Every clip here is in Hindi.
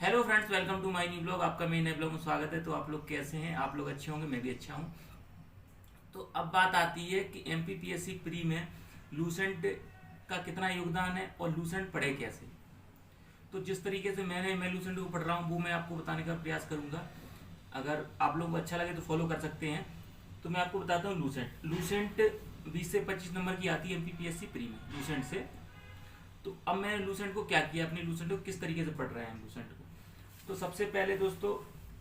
Hello friends, welcome to my new blog. आपका मेरे नए ब्लॉग में स्वागत है। तो आप लोग कैसे हैं? आप लोग अच्छे होंगे, मैं भी अच्छा हूं। तो अब बात आती है कि एमपीपीएससी प्री में लूसेंट का कितना योगदान है और लूसेंट पढ़े कैसे। तो जिस तरीके से मैं लूसेंट को पढ़ रहा हूँ वो मैं आपको बताने का प्रयास करूंगा। अगर आप लोगों को अच्छा लगे तो फॉलो कर सकते हैं। तो मैं आपको बताता हूँ लूसेंट लूसेंट 20 से 25 नंबर की आती है एमपीपीएससी प्री में लूसेंट से। तो अब मैंने लूसेंट को क्या किया, अपनी लूसेंट को किस तरीके से पढ़ रहे हैं लूसेंट को। तो सबसे पहले दोस्तों,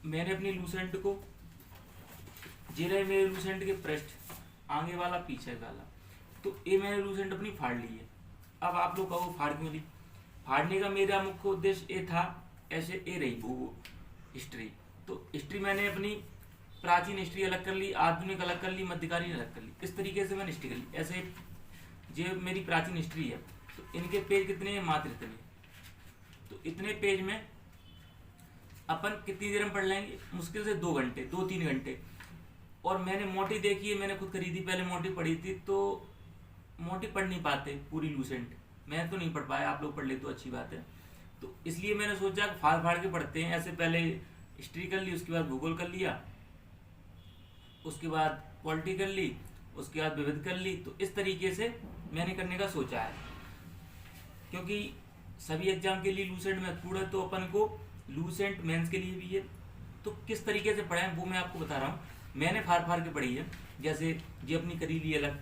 मैंने अपनी लूसेंट को ये रहे मेरे लूसेंट के पृष्ठ, आगे वाला पीछे वाला। तो ये मैंने लूसेंट अपनी फाड़ ली है। अब आप लोग कहो फाड़ क्यों ली? फाड़ने का मेरा मुख्य उद्देश्य ये था, ऐसे ये रही भूगोल हिस्ट्री। तो हिस्ट्री मैंने अपनी प्राचीन हिस्ट्री अलग कर ली, आधुनिक अलग कर ली, मध्यकालीन अलग कर ली। इस तरीके से मैंने हिस्ट्री कर ली। ऐसे ये मेरी प्राचीन हिस्ट्री है। तो इनके पेज कितने हैं? मात्र इतने। तो इतने पेज में अपन कितनी देर में पढ़ लेंगे? मुश्किल से 2 घंटे, 2-3 घंटे। और मैंने मोटी देखी है, मैंने खुद खरीदी, पहले मोटी पढ़ी थी। तो मोटी पढ़ नहीं पाते पूरी लूसेंट, मैं तो नहीं पढ़ पाया। आप लोग पढ़ ले तो अच्छी बात है। तो इसलिए मैंने सोचा फाड़ फाड़ के पढ़ते हैं। ऐसे पहले हिस्ट्री कर ली, उसके बाद भूगोल कर लिया, उसके बाद पॉलिटी कर ली, उसके बाद विविध कर ली। तो इस तरीके से मैंने करने का सोचा है, क्योंकि सभी एग्जाम के लिए लूसेंट महत्वपूर्ण है। तो अपन को लूसेंट मेंस के लिए भी है। तो किस तरीके से पढ़ाएं वो मैं आपको बता रहा हूँ। मैंने फाड़ फाड़ के पढ़ी है। जैसे ये अपनी करी ली अलग।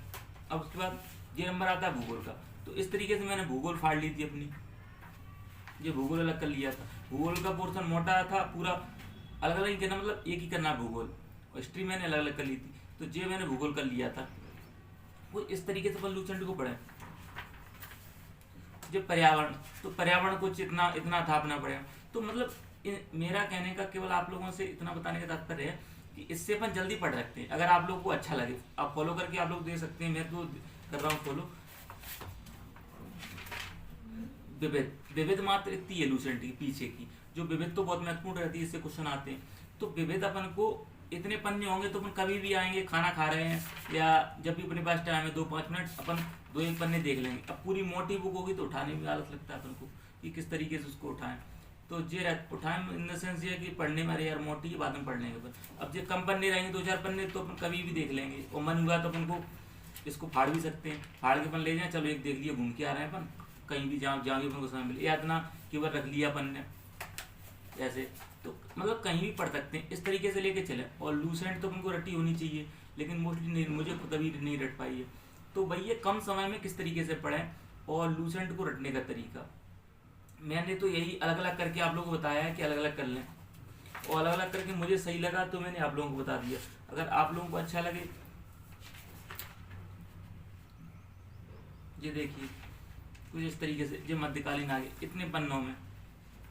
अब उसके बाद ये नंबर आता है भूगोल का। तो इस तरीके से मैंने भूगोल फाड़ ली थी अपनी, ये भूगोल अलग कर लिया था। भूगोल का पोर्शन मोटा था पूरा, अलग अलग ही करना, मतलब एक ही करना भूगोल। और हिस्ट्री मैंने अलग अलग कर ली थी। तो ये मैंने भूगोल कर लिया था। वो इस तरीके से अपन लूसेंट को पढ़े। जो पर्यावरण, तो पर्यावरण कुछ इतना इतना था अपना पर्यावरण। तो मतलब मेरा कहने का केवल आप लोगों से इतना बताने का तात्पर्य है कि इससे अपन जल्दी पढ़ सकते हैं। अगर आप लोगों को अच्छा लगे, आप फॉलो करके आप लोग दे सकते हैं। मैं तो कर रहा हूँ फॉलो। विविध विविध मात्र इतनी है लूसेंट की पीछे की। जो विविध तो बहुत महत्वपूर्ण रहती है, इससे क्वेश्चन आते हैं। तो विविध अपन को इतने पन्ने होंगे तो अपन कभी भी आएंगे, खाना खा रहे हैं या जब भी अपने पास टाइम है 2-5 मिनट, अपन 2-1 पन्ने देख लेंगे। अब पूरी मोटी बुक होगी तो उठाने में आलस लगता है अपन को कि किस तरीके से उसको उठाएं। तो ये उठाएं इन द सेंस ये कि पढ़ने में अरे यार मोटी की बाद में पढ़ लेंगे अपन। अब जो कम पन्ने रहेंगे 2-4 पन्ने, तो अपन कभी भी देख लेंगे। और मन हुआ तो अपन को इसको फाड़ भी सकते हैं। फाड़ के अपन ले जाए, चलो एक देख लिया, घूम के आ रहे हैं अपन, कहीं भी जहाँ जहाँ भी अपन को समय मिले, या इतना केवल रख लिया अपन ने ऐसे। तो मतलब कहीं भी पढ़ सकते हैं। इस तरीके से लेके चले। और लूसेंट तो उनको रटी होनी चाहिए, लेकिन मोस्टली नहीं, मुझे खुद अभी नहीं रट पाई है। तो भैया कम समय में किस तरीके से पढ़ें और लूसेंट को रटने का तरीका, मैंने तो यही अलग अलग करके आप लोगों को बताया है कि अलग अलग कर लें। और अलग अलग करके मुझे सही लगा तो मैंने आप लोगों को बता दिया। अगर आप लोगों को अच्छा लगे, ये देखिए कुछ इस तरीके से जो मध्यकालीन आ गए इतने पन्नों में।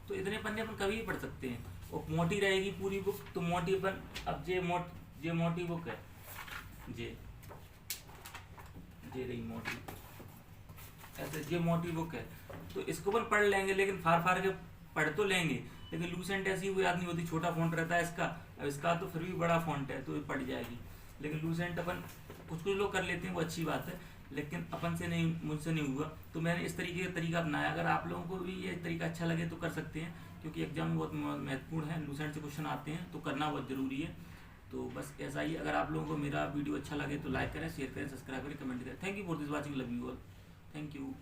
तो इतने पन्ने अपन कभी भी पढ़ सकते हैं। और मोटी रहेगी पूरी बुक तो मोटी अपन, अब ये मोटी बुक है, ये रही मोटी, ऐसे ये मोटी बुक है। तो इसको अपन पढ़ लेंगे, लेकिन फाड़ फाड़ के पढ़ तो लेंगे। लेकिन लूसेंट ऐसी कोई याद नहीं होती, छोटा फॉन्ट रहता है इसका। अब इसका तो फिर भी बड़ा फॉन्ट है तो ये पढ़ जाएगी। लेकिन लूसेंट अपन कुछ कुछ लोग कर लेते हैं, वो अच्छी बात है, लेकिन अपन से नहीं, मुझसे नहीं हुआ। तो मैंने इस तरीके का तरीका अपनाया। अगर आप लोगों को भी ये तरीका अच्छा लगे तो कर सकते हैं, क्योंकि एग्जाम में बहुत महत्वपूर्ण है। लूसेंट से क्वेश्चन आते हैं तो करना बहुत ज़रूरी है। तो बस ऐसा ही। अगर आप लोगों को मेरा वीडियो अच्छा लगे तो लाइक करें, शेयर करें, सब्सक्राइब करें, कमेंट करें। Thank you for this watching, love you all, thank you.